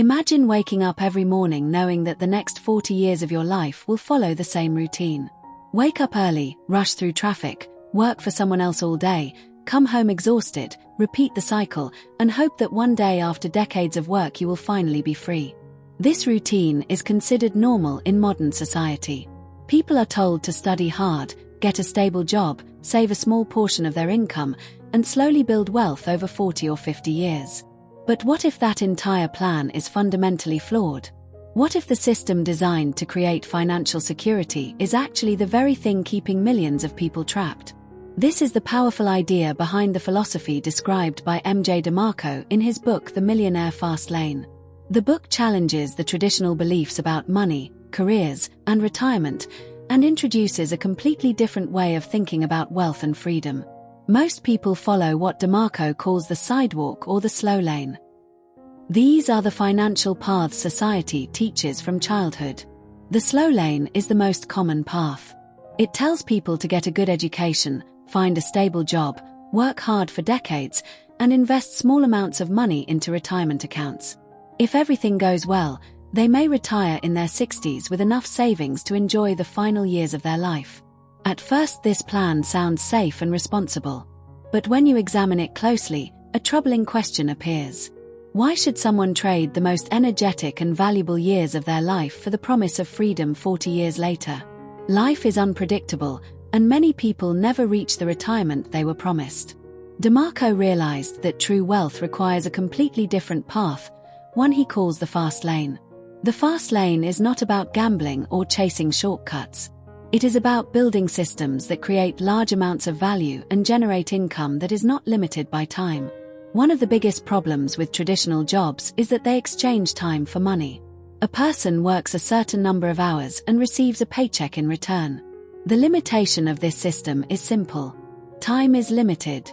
Imagine waking up every morning knowing that the next 40 years of your life will follow the same routine. Wake up early, rush through traffic, work for someone else all day, come home exhausted, repeat the cycle, and hope that one day after decades of work you will finally be free. This routine is considered normal in modern society. People are told to study hard, get a stable job, save a small portion of their income, and slowly build wealth over 40 or 50 years. But what if that entire plan is fundamentally flawed? What if the system designed to create financial security is actually the very thing keeping millions of people trapped? This is the powerful idea behind the philosophy described by MJ DeMarco in his book The Millionaire Fastlane. The book challenges the traditional beliefs about money, careers, and retirement, and introduces a completely different way of thinking about wealth and freedom. Most people follow what DeMarco calls the sidewalk or the slow lane. These are the financial paths society teaches from childhood. The slow lane is the most common path. It tells people to get a good education, find a stable job, work hard for decades, and invest small amounts of money into retirement accounts. If everything goes well, they may retire in their 60s with enough savings to enjoy the final years of their life. At first, this plan sounds safe and responsible. But when you examine it closely, a troubling question appears. Why should someone trade the most energetic and valuable years of their life for the promise of freedom 40 years later? Life is unpredictable, and many people never reach the retirement they were promised. DeMarco realized that true wealth requires a completely different path, one he calls the fast lane. The fast lane is not about gambling or chasing shortcuts. It is about building systems that create large amounts of value and generate income that is not limited by time. One of the biggest problems with traditional jobs is that they exchange time for money. A person works a certain number of hours and receives a paycheck in return. The limitation of this system is simple. Time is limited.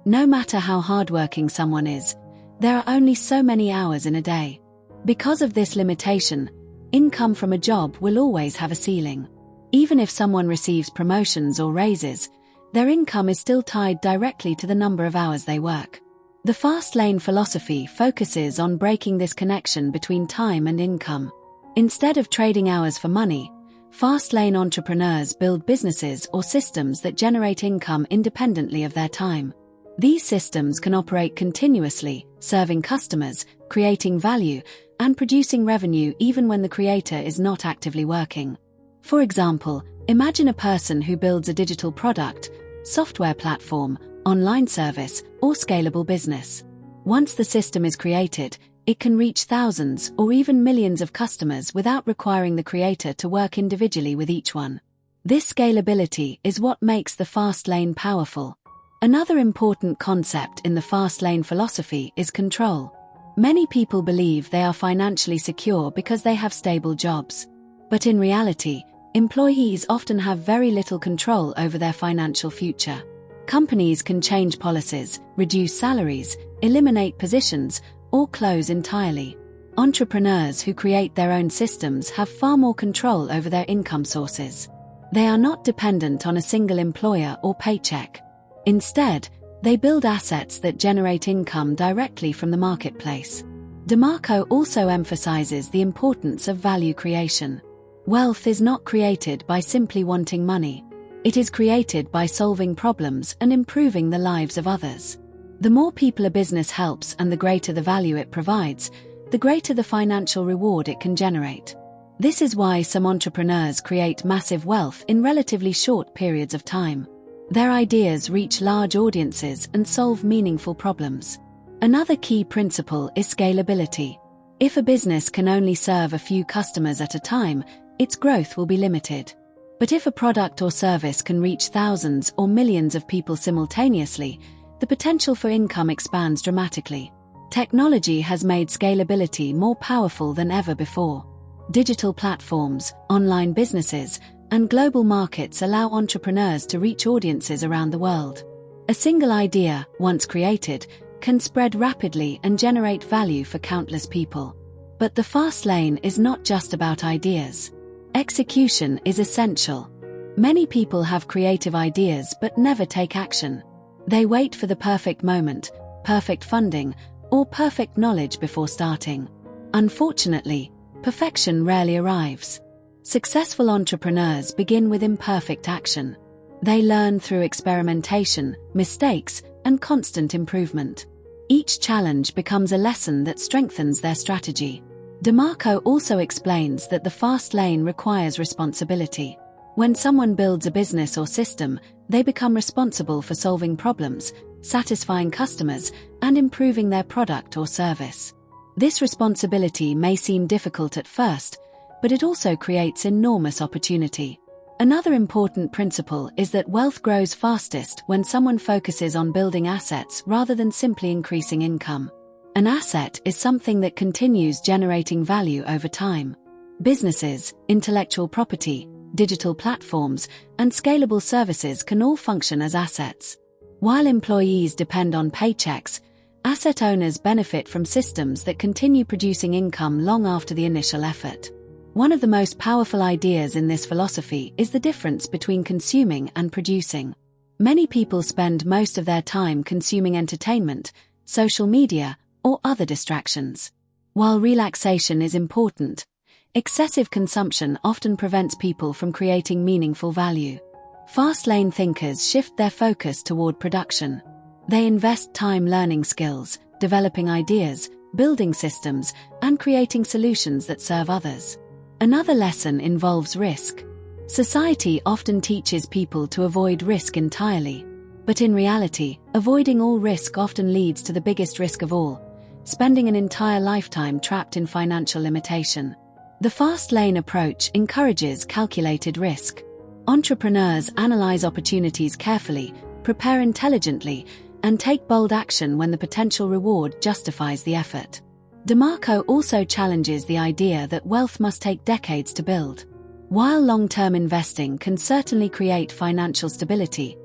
No matter how hardworking someone is, there are only so many hours in a day. Because of this limitation, income from a job will always have a ceiling. Even if someone receives promotions or raises, their income is still tied directly to the number of hours they work. The fast lane philosophy focuses on breaking this connection between time and income. Instead of trading hours for money, fast lane entrepreneurs build businesses or systems that generate income independently of their time. These systems can operate continuously, serving customers, creating value, and producing revenue even when the creator is not actively working. For example, imagine a person who builds a digital product, software platform, online service, or scalable business. Once the system is created, it can reach thousands or even millions of customers without requiring the creator to work individually with each one. This scalability is what makes the fast lane powerful. Another important concept in the fast lane philosophy is control. Many people believe they are financially secure because they have stable jobs. But in reality, employees often have very little control over their financial future. Companies can change policies, reduce salaries, eliminate positions, or close entirely. Entrepreneurs who create their own systems have far more control over their income sources. They are not dependent on a single employer or paycheck. Instead, they build assets that generate income directly from the marketplace. DeMarco also emphasizes the importance of value creation. Wealth is not created by simply wanting money. It is created by solving problems and improving the lives of others. The more people a business helps and the greater the value it provides, the greater the financial reward it can generate. This is why some entrepreneurs create massive wealth in relatively short periods of time. Their ideas reach large audiences and solve meaningful problems. Another key principle is scalability. If a business can only serve a few customers at a time, its growth will be limited. But if a product or service can reach thousands or millions of people simultaneously, the potential for income expands dramatically. Technology has made scalability more powerful than ever before. Digital platforms, online businesses, and global markets allow entrepreneurs to reach audiences around the world. A single idea, once created, can spread rapidly and generate value for countless people. But the fast lane is not just about ideas. Execution is essential. Many people have creative ideas but never take action. They wait for the perfect moment, perfect funding, or perfect knowledge before starting. Unfortunately, perfection rarely arrives. Successful entrepreneurs begin with imperfect action. They learn through experimentation, mistakes, and constant improvement. Each challenge becomes a lesson that strengthens their strategy. DeMarco also explains that the fast lane requires responsibility. When someone builds a business or system, they become responsible for solving problems, satisfying customers, and improving their product or service. This responsibility may seem difficult at first, but it also creates enormous opportunity. Another important principle is that wealth grows fastest when someone focuses on building assets rather than simply increasing income. An asset is something that continues generating value over time. Businesses, intellectual property, digital platforms, and scalable services can all function as assets. While employees depend on paychecks, asset owners benefit from systems that continue producing income long after the initial effort. One of the most powerful ideas in this philosophy is the difference between consuming and producing. Many people spend most of their time consuming entertainment, social media, or other distractions. While relaxation is important, excessive consumption often prevents people from creating meaningful value. Fast-lane thinkers shift their focus toward production. They invest time learning skills, developing ideas, building systems, and creating solutions that serve others. Another lesson involves risk. Society often teaches people to avoid risk entirely. But in reality, avoiding all risk often leads to the biggest risk of all, spending an entire lifetime trapped in financial limitation. The fast lane approach encourages calculated risk. Entrepreneurs analyze opportunities carefully, prepare intelligently, and take bold action when the potential reward justifies the effort. DeMarco also challenges the idea that wealth must take decades to build. While long-term investing can certainly create financial stability,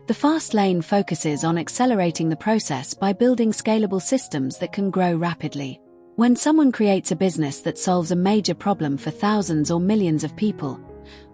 the fast lane focuses on accelerating the process by building scalable systems that can grow rapidly. When someone creates a business that solves a major problem for thousands or millions of people,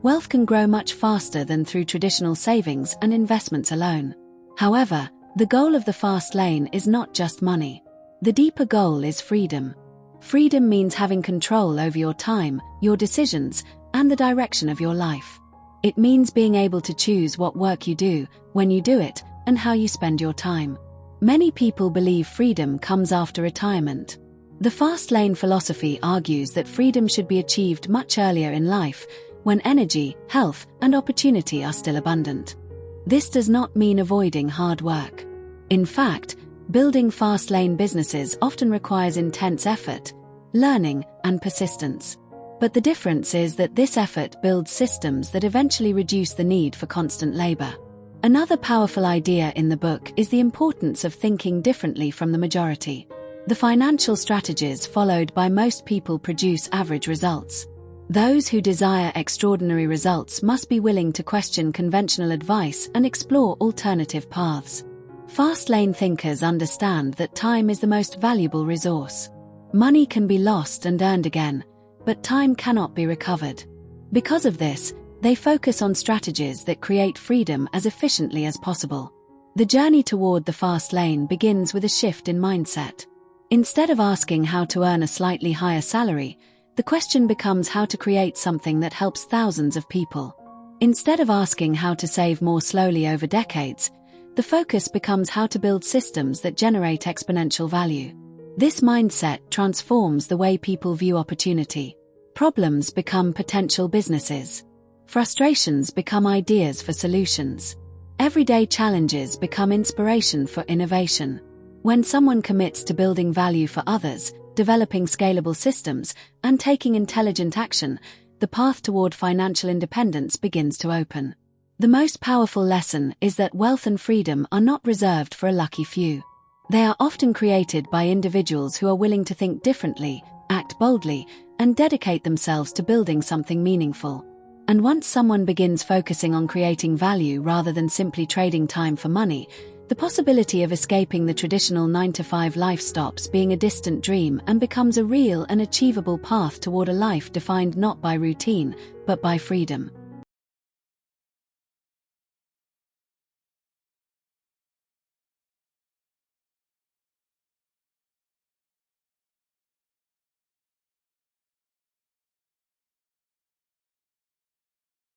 wealth can grow much faster than through traditional savings and investments alone. However, the goal of the fast lane is not just money. The deeper goal is freedom. Freedom means having control over your time, your decisions, and the direction of your life. It means being able to choose what work you do, when you do it, and how you spend your time. Many people believe freedom comes after retirement. The fast lane philosophy argues that freedom should be achieved much earlier in life, when energy, health, and opportunity are still abundant. This does not mean avoiding hard work. In fact, building fast lane businesses often requires intense effort, learning, and persistence. But the difference is that this effort builds systems that eventually reduce the need for constant labor. Another powerful idea in the book is the importance of thinking differently from the majority. The financial strategies followed by most people produce average results. Those who desire extraordinary results must be willing to question conventional advice and explore alternative paths. Fast lane thinkers understand that time is the most valuable resource. Money can be lost and earned again, but time cannot be recovered. Because of this, they focus on strategies that create freedom as efficiently as possible. The journey toward the fast lane begins with a shift in mindset. Instead of asking how to earn a slightly higher salary, the question becomes how to create something that helps thousands of people. Instead of asking how to save more slowly over decades, the focus becomes how to build systems that generate exponential value. This mindset transforms the way people view opportunity. Problems become potential businesses. Frustrations become ideas for solutions. Everyday challenges become inspiration for innovation. When someone commits to building value for others, developing scalable systems, and taking intelligent action, the path toward financial independence begins to open. The most powerful lesson is that wealth and freedom are not reserved for a lucky few. They are often created by individuals who are willing to think differently, act boldly, and dedicate themselves to building something meaningful. And once someone begins focusing on creating value rather than simply trading time for money, the possibility of escaping the traditional 9-to-5 life stops being a distant dream and becomes a real and achievable path toward a life defined not by routine, but by freedom.